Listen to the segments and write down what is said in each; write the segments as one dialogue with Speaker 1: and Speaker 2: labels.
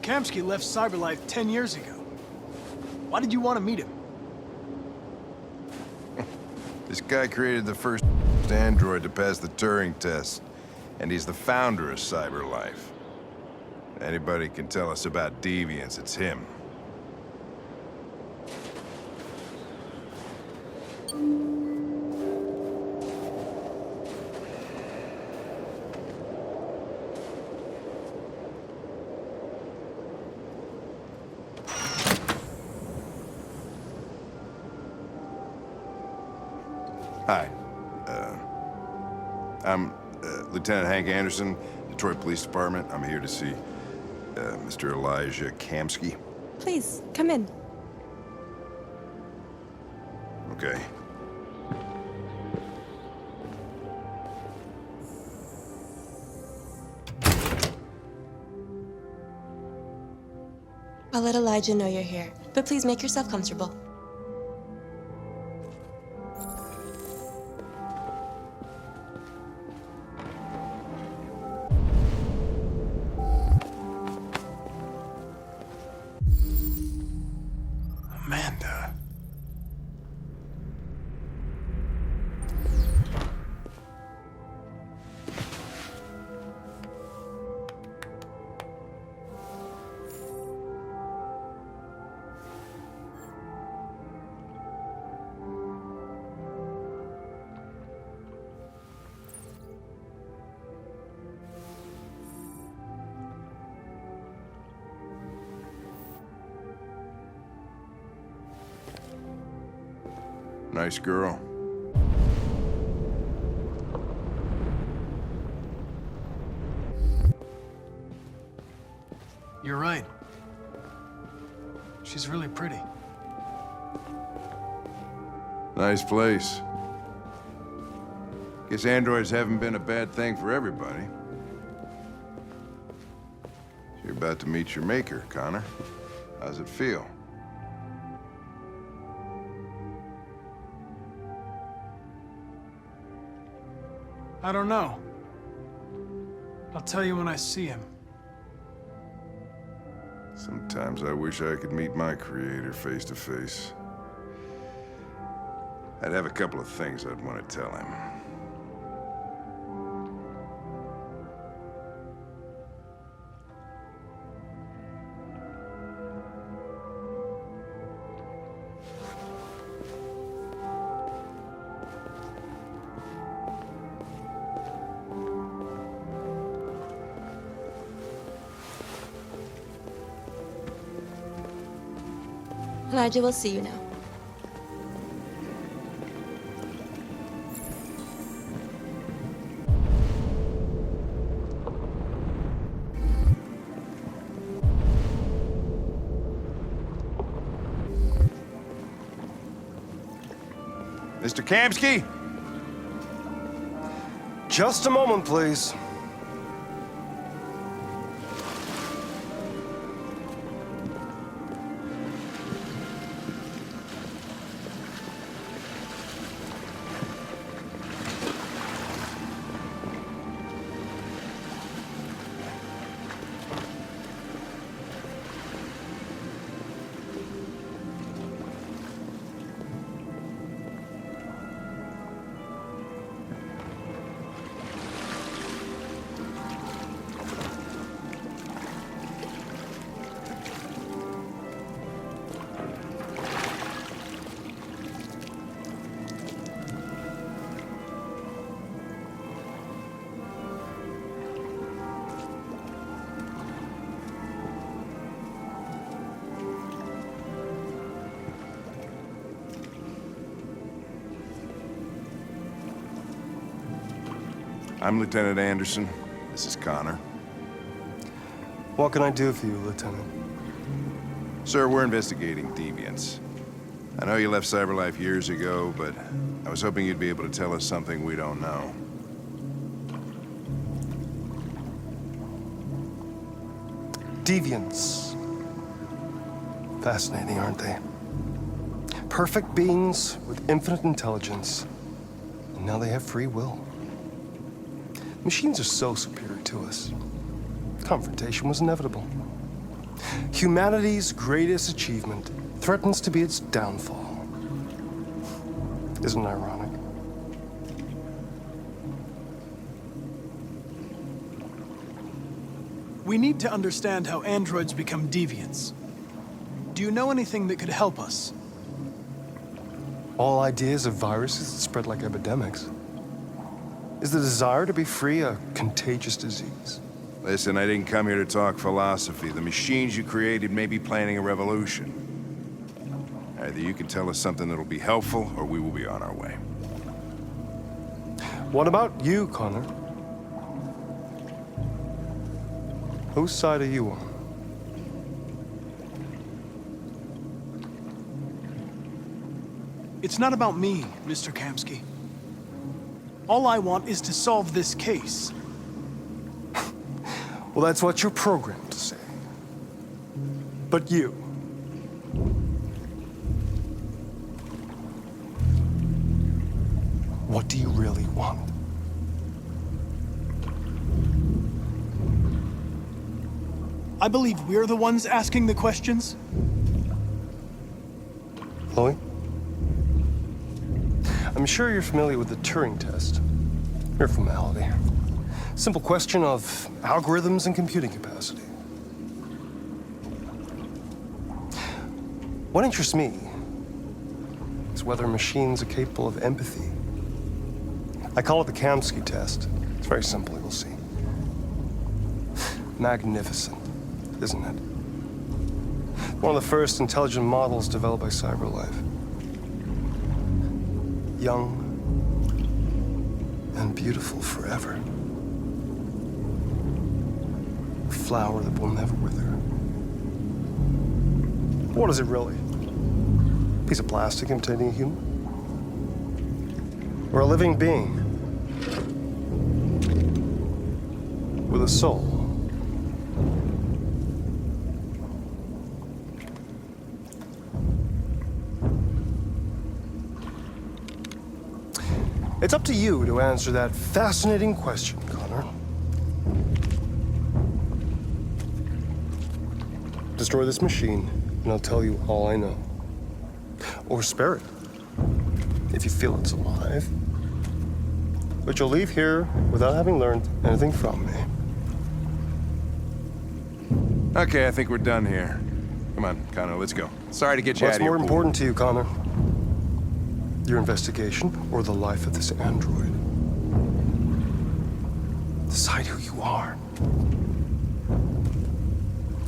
Speaker 1: Kamski left Cyberlife 10 years ago. Why did you want to meet him?
Speaker 2: This guy created the first android to pass the Turing test, and he's the founder of Cyberlife. Anybody can tell us about deviants, it's him. Hi. I'm Lieutenant Hank Anderson, Detroit Police Department. I'm here to see Mr. Elijah Kamski.
Speaker 3: Please, come in.
Speaker 2: Okay.
Speaker 3: I'll let Elijah know you're here, but please make yourself comfortable.
Speaker 1: Amanda.
Speaker 2: Nice girl.
Speaker 1: You're right. She's really pretty.
Speaker 2: Nice place. Guess androids haven't been a bad thing for everybody. You're about to meet your maker, Connor. How's it feel?
Speaker 1: I don't know. I'll tell you when I see him.
Speaker 2: Sometimes I wish I could meet my creator face to face. I'd have a couple of things I'd want to tell him.
Speaker 3: Elijah will see you now.
Speaker 2: Mr. Kamski?
Speaker 4: Just a moment, please.
Speaker 2: I'm Lieutenant Anderson. This is Connor.
Speaker 4: What can I do for you, Lieutenant?
Speaker 2: Sir, we're investigating deviants. I know you left Cyberlife years ago, but I was hoping you'd be able to tell us something we don't know.
Speaker 4: Deviants. Fascinating, aren't they? Perfect beings with infinite intelligence. And now they have free will. Machines are so superior to us. Confrontation was inevitable. Humanity's greatest achievement threatens to be its downfall. Isn't it ironic?
Speaker 1: We need to understand how androids become deviants. Do you know anything that could help us?
Speaker 4: All ideas of viruses that spread like epidemics. Is the desire to be free a contagious disease?
Speaker 2: Listen, I didn't come here to talk philosophy. The machines you created may be planning a revolution. Either you can tell us something that'll be helpful, or we will be on our way.
Speaker 4: What about you, Connor? Whose side are you on?
Speaker 1: It's not about me, Mr. Kamski. All I want is to solve this case.
Speaker 4: Well, that's what you're programmed to say. But you... what do you really want?
Speaker 1: I believe we're the ones asking the questions.
Speaker 4: Chloe? I'm sure you're familiar with the Turing test. Mere formality. Simple question of algorithms and computing capacity. What interests me is whether machines are capable of empathy. I call it the Kamski test. It's very simple, you'll see. Magnificent, isn't it? One of the first intelligent models developed by CyberLife. Young and beautiful forever. A flower that will never wither. What is it really? A piece of plastic imitating a human? Or a living being with a soul? It's up to you to answer that fascinating question, Connor. Destroy this machine, and I'll tell you all I know. Or spare it, if you feel it's alive. But you'll leave here without having learned anything from me.
Speaker 2: Okay, I think we're done here. Come on, Connor, let's go. Sorry to get you out
Speaker 4: What's
Speaker 2: of here.
Speaker 4: more important to you, Connor? Your investigation or the life of this android? Decide who you are.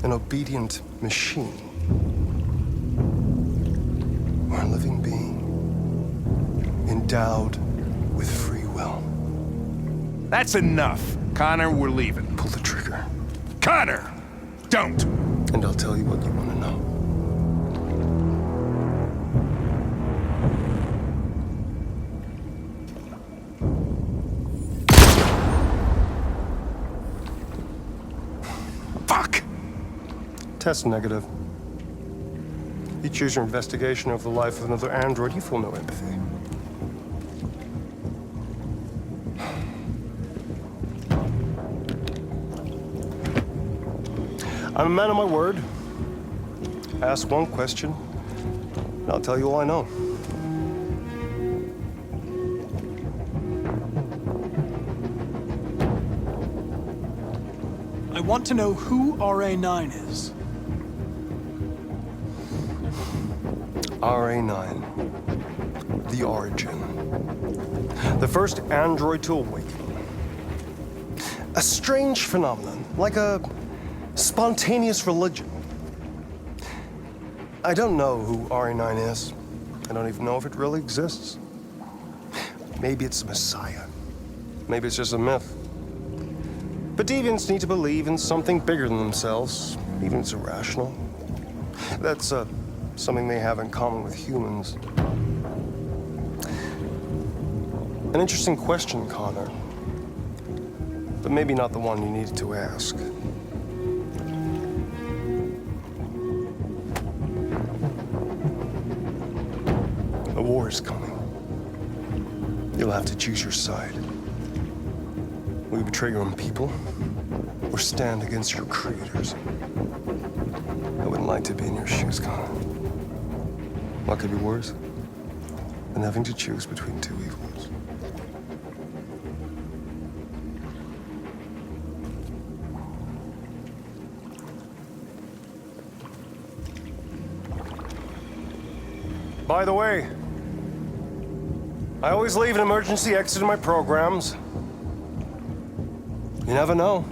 Speaker 4: An obedient machine. Or a living being. Endowed with free will.
Speaker 2: That's enough. Connor, we're leaving.
Speaker 4: Pull the trigger.
Speaker 2: Connor! Don't!
Speaker 4: And I'll tell you what you want to know.
Speaker 2: Fuck!
Speaker 4: Test negative. You choose your investigation of the life of another android, you feel no empathy. I'm a man of my word. Ask one question, and I'll tell you all I know.
Speaker 1: I want to know who RA9 is.
Speaker 4: RA9. The origin. The first android to awaken. A strange phenomenon, like a spontaneous religion. I don't know who RA9 is. I don't even know if it really exists. Maybe it's a messiah. Maybe it's just a myth. But deviants need to believe in something bigger than themselves, even if it's irrational. That's something they have in common with humans. An interesting question, Connor. But maybe not the one you needed to ask. A war is coming. You'll have to choose your side. Will you betray your own people, or stand against your creators? like to be in your shoes, Connor. What could be worse than having to choose between two evils? By the way, I always leave an emergency exit in my programs. You never know.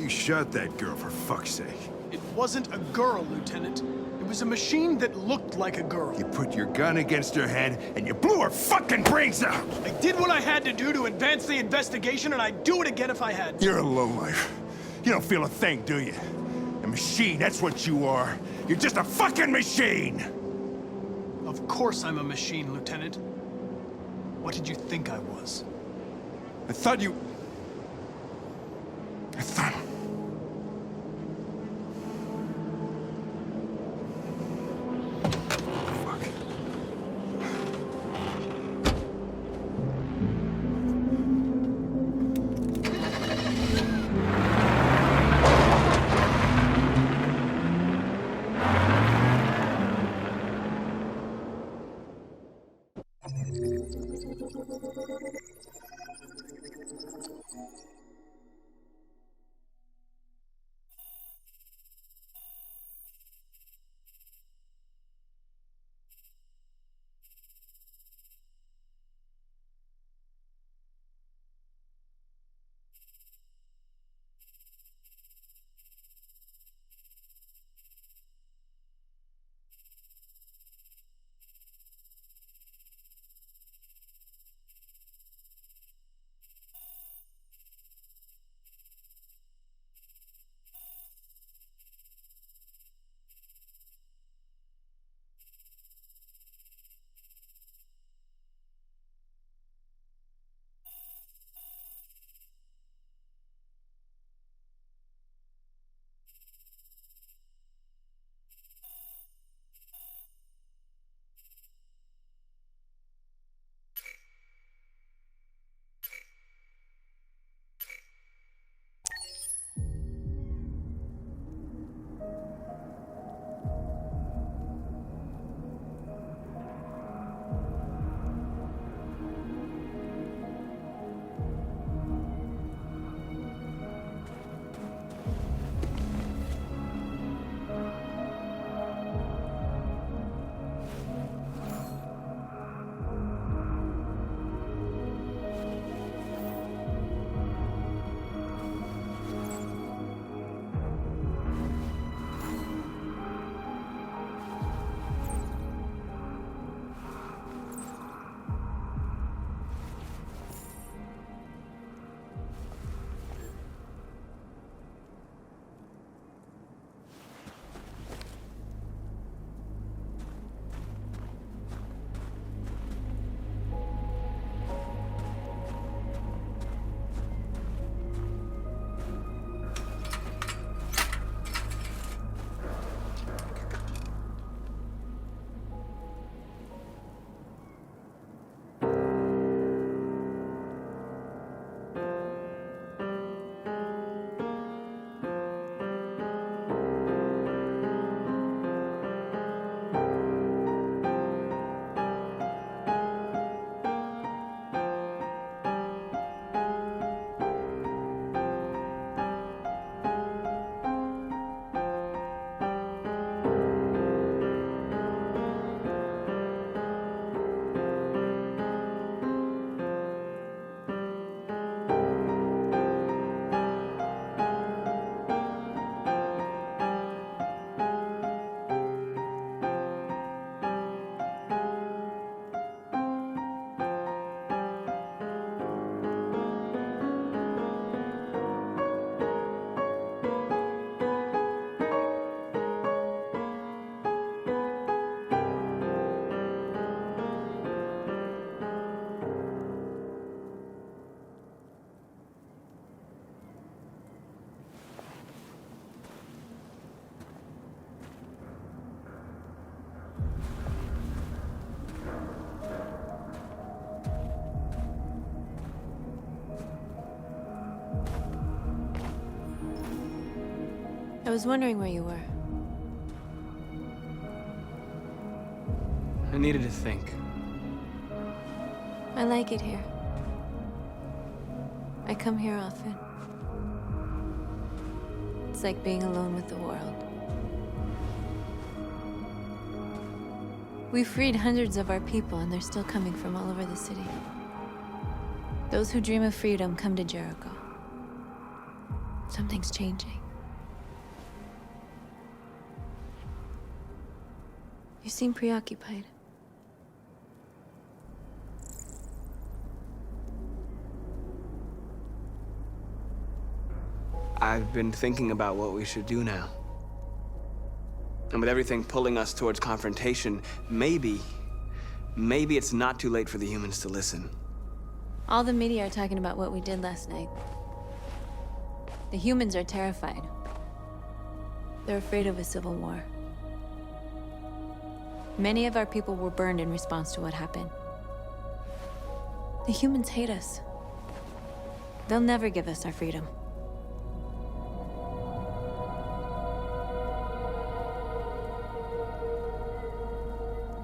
Speaker 2: You shot that girl, for fuck's sake.
Speaker 1: It wasn't a girl, Lieutenant. It was a machine that looked like a girl.
Speaker 2: You put your gun against her head, and you blew her fucking brains out!
Speaker 1: I did what I had to do to advance the investigation, and I'd do it again if I had to.
Speaker 2: You're a lowlife. You don't feel a thing, do you? A machine, that's what you are. You're just a fucking machine!
Speaker 1: Of course I'm a machine, Lieutenant. What did you think I was?
Speaker 2: I thought you... I thought...
Speaker 5: I was wondering where you were.
Speaker 1: I needed to think.
Speaker 5: I like it here. I come here often. It's like being alone with the world. We freed hundreds of our people, and they're still coming from all over the city. Those who dream of freedom come to Jericho. Something's changing. You seem preoccupied.
Speaker 1: I've been thinking about what we should do now. And with everything pulling us towards confrontation, maybe it's not too late for the humans to listen.
Speaker 5: All the media are talking about what we did last night. The humans are terrified. They're afraid of a civil war. Many of our people were burned in response to what happened. The humans hate us. They'll never give us our freedom.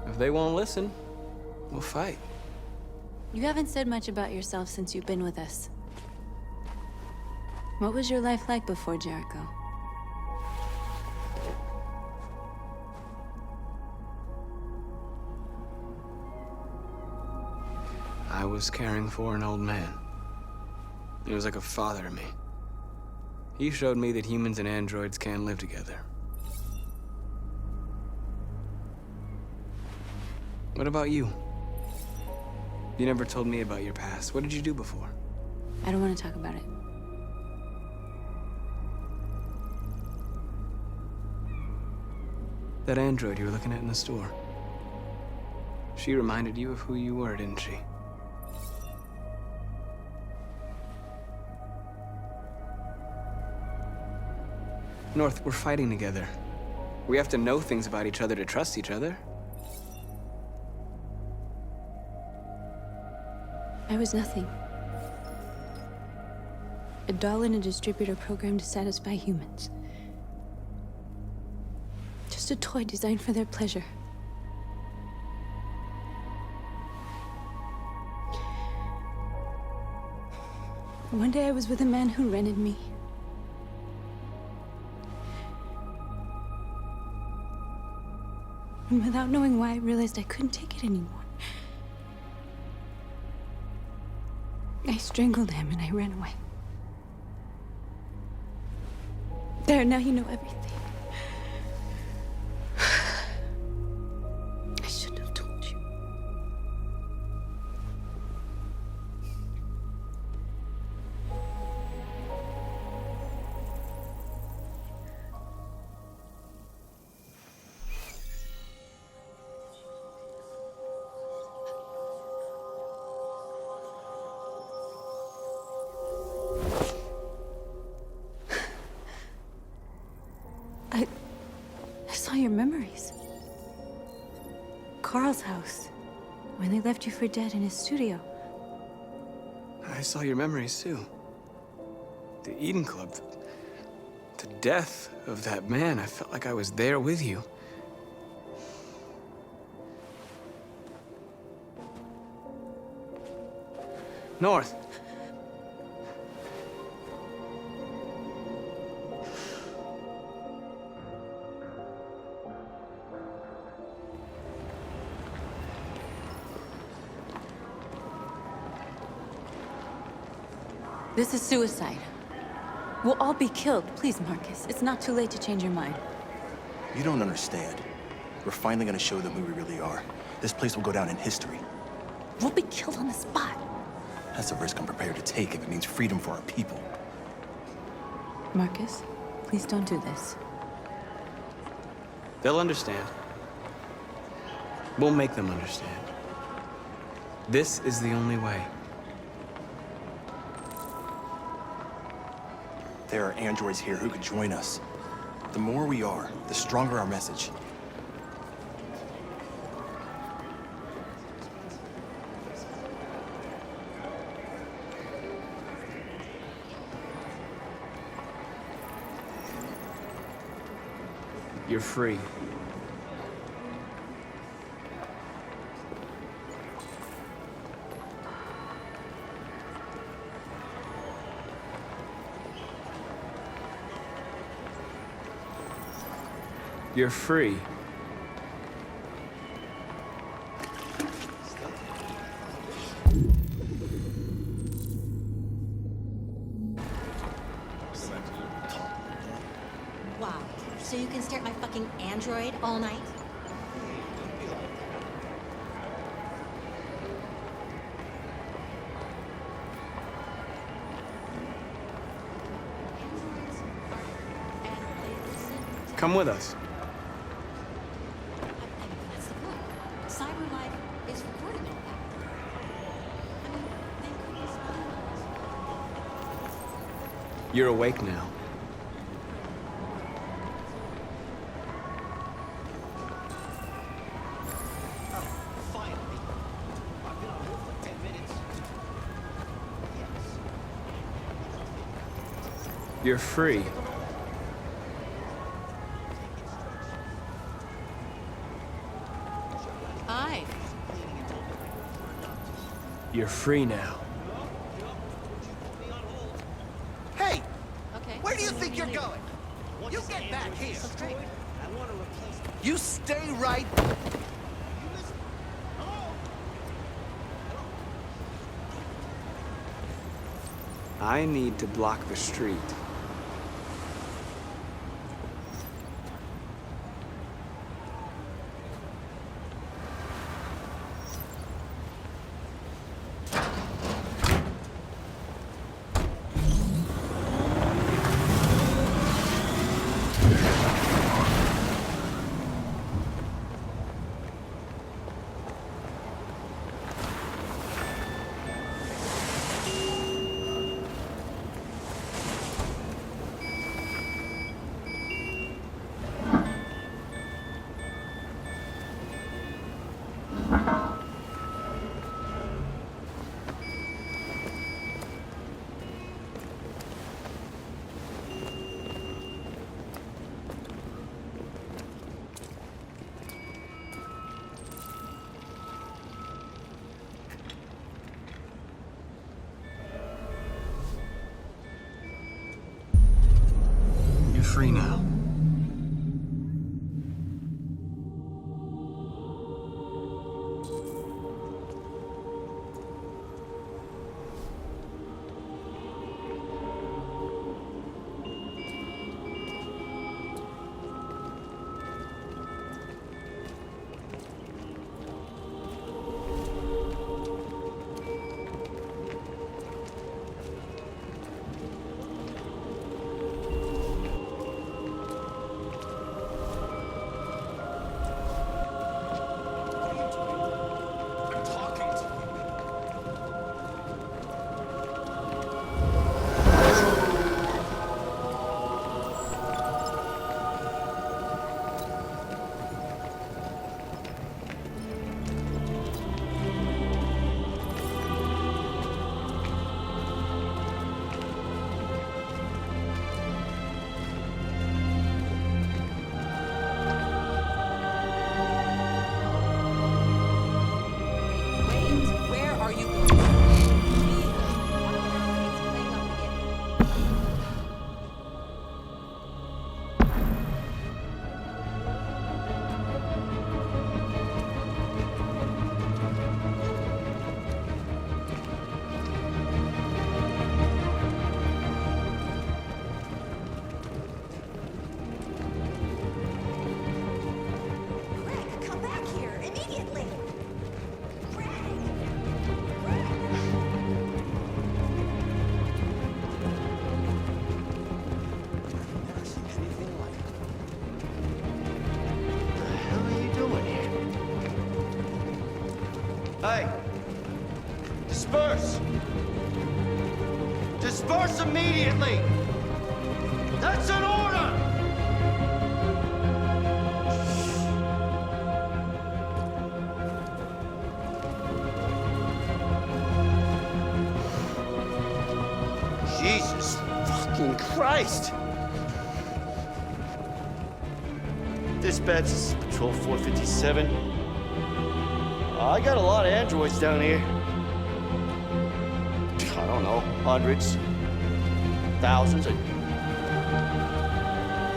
Speaker 1: If they won't listen, we'll fight.
Speaker 5: You haven't said much about yourself since you've been with us. What was your life like before Jericho?
Speaker 1: I was caring for an old man. He was like a father to me. He showed me that humans and androids can live together. What about you? You never told me about your past. What did you do before?
Speaker 5: I don't want to talk about it.
Speaker 1: That android you were looking at in the store. She reminded you of who you were, didn't she? North, we're fighting together. We have to know things about each other to trust each other.
Speaker 5: I was nothing. A doll in a distributor program to satisfy humans. Just a toy designed for their pleasure. One day I was with a man who rented me. And without knowing why, I realized I couldn't take it anymore. I strangled him and I ran away. There, now you know everything. I shouldn't have told you. I saw your memories. Carl's house, when they left you for dead in his studio.
Speaker 1: I saw your memories too. The Eden Club, the death of that man. I felt like I was there with you. North.
Speaker 5: This is suicide. We'll all be killed. Please, Marcus. It's not too late to change your mind.
Speaker 6: You don't understand. We're finally gonna show them who we really are. This place will go down in history.
Speaker 5: We'll be killed on the spot.
Speaker 6: That's a risk I'm prepared to take if it means freedom for our people.
Speaker 5: Marcus, please don't do this.
Speaker 1: They'll understand. We'll make them understand. This is the only way.
Speaker 6: There are androids here who could join us. The more we are, the stronger our message.
Speaker 1: You're free. You're free.
Speaker 7: Wow. So you can stare at my fucking android all night?
Speaker 1: Come with us.
Speaker 7: That's the point. Cyber life is recording all that. I mean, they could be spying on us.
Speaker 1: You're awake now. You're free.
Speaker 7: Hi.
Speaker 1: You're free now.
Speaker 8: Hey,
Speaker 7: Okay.
Speaker 8: where do you
Speaker 7: So
Speaker 8: think
Speaker 7: when
Speaker 8: you're
Speaker 7: leave?
Speaker 8: going? You get back here.
Speaker 7: That's great.
Speaker 8: You stay right.
Speaker 1: I need to block the street. You're free now.
Speaker 7: Wait, where are you going? Jesus. Why the hell is he playing up again? Greg, come back here immediately! Greg!
Speaker 8: Never seen anything like it. What the hell are you doing here? Hey! Disperse! Disperse immediately! That's an order! Jesus fucking Christ! Dispatch, this is Patrol 457. I got a lot of androids down here. I don't know, hundreds, thousands.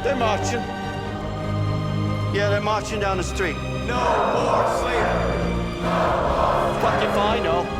Speaker 8: They're marching. Yeah, they're marching down the street.
Speaker 1: No more slavery.
Speaker 8: Fuck if I know.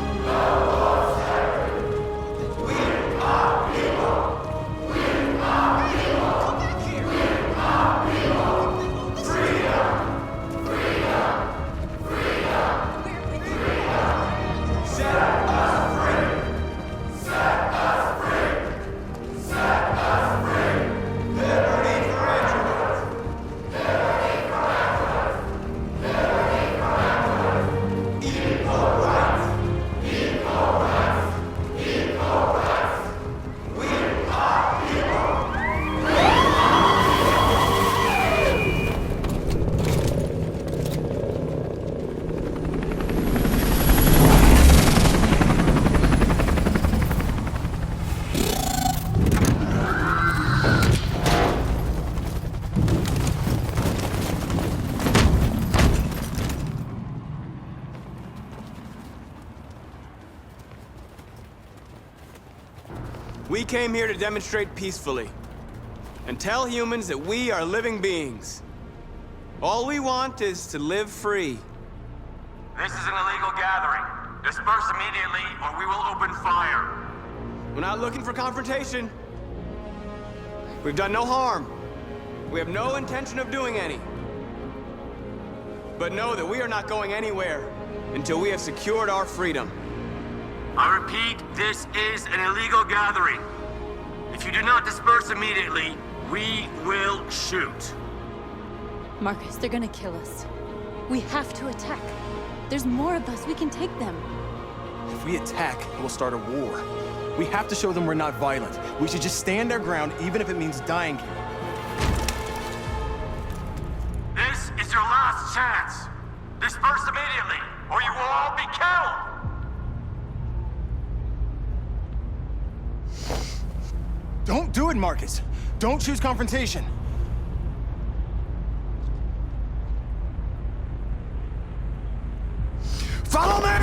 Speaker 1: We came here to demonstrate peacefully and tell humans that we are living beings. All we want is to live free.
Speaker 9: This is an illegal gathering. Disperse immediately or we will open fire.
Speaker 1: We're not looking for confrontation. We've done no harm. We have no intention of doing any. But know that we are not going anywhere until we have secured our freedom.
Speaker 9: I repeat, this is an illegal gathering. If you do not disperse immediately, we will shoot.
Speaker 5: Marcus, they're gonna kill us. We have to attack. There's more of us. We can take them.
Speaker 6: If we attack, it will start a war. We have to show them we're not violent. We should just stand our ground, even if it means dying here.
Speaker 9: This is your last chance. Disperse immediately, or you will all be killed.
Speaker 6: Don't do it, Marcus. Don't choose confrontation.
Speaker 1: Follow me!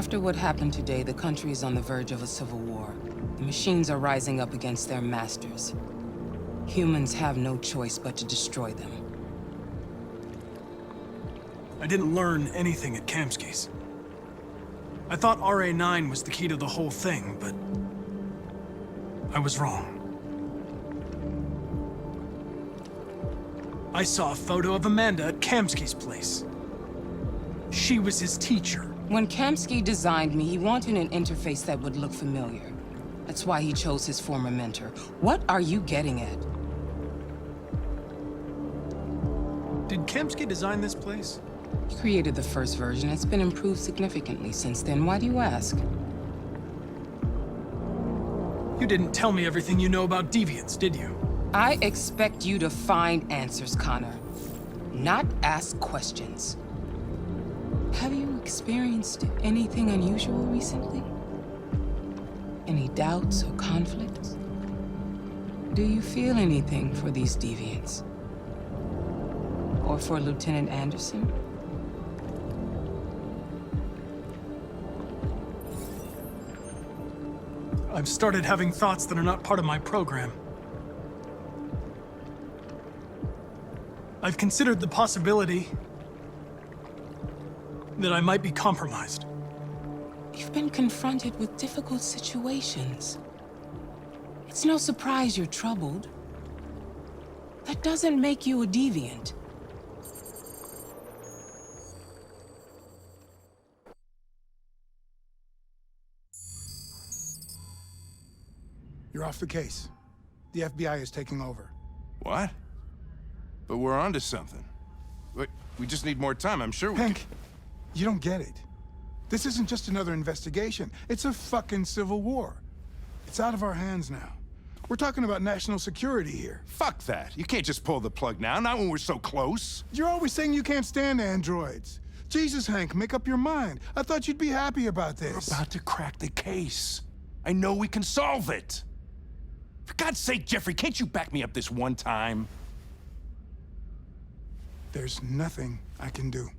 Speaker 10: After what happened today, the country is on the verge of a civil war. The machines are rising up against their masters. Humans have no choice but to destroy them.
Speaker 11: I didn't learn anything at Kamski's. I thought RA9 was the key to the whole thing, but I was wrong. I saw a photo of Amanda at Kamski's place. She was his teacher.
Speaker 10: When Kamski designed me, he wanted an interface that would look familiar. That's why he chose his former mentor. What are you getting at?
Speaker 11: Did Kamski design this place?
Speaker 10: He created the first version. It's been improved significantly since then. Why do you ask?
Speaker 11: You didn't tell me everything you know about deviants, did you?
Speaker 10: I expect you to find answers, Connor. Not ask questions. Have you experienced anything unusual recently? Any doubts or conflicts? Do you feel anything for these deviants? Or for Lieutenant Anderson?
Speaker 11: I've started having thoughts that are not part of my program. I've considered the possibility that I might be compromised.
Speaker 10: You've been confronted with difficult situations. It's no surprise you're troubled. That doesn't make you a deviant.
Speaker 12: You're off the case. The FBI is taking over.
Speaker 2: What? But we're onto something. Wait, we just need more time. I'm sure we
Speaker 12: Hank, you don't get it. This isn't just another investigation. It's a fucking civil war. It's out of our hands now. We're talking about national security here.
Speaker 2: Fuck that. You can't just pull the plug now, not when we're so close.
Speaker 12: You're always saying you can't stand androids. Jesus, Hank, make up your mind. I thought you'd be happy about this.
Speaker 2: We're about to crack the case. I know we can solve it. For God's sake, Jeffrey, can't you back me up this one time?
Speaker 12: There's nothing I can do.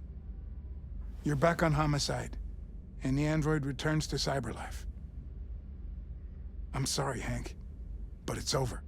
Speaker 12: You're back on homicide, and the android returns to cyberlife. I'm sorry, Hank, but it's over.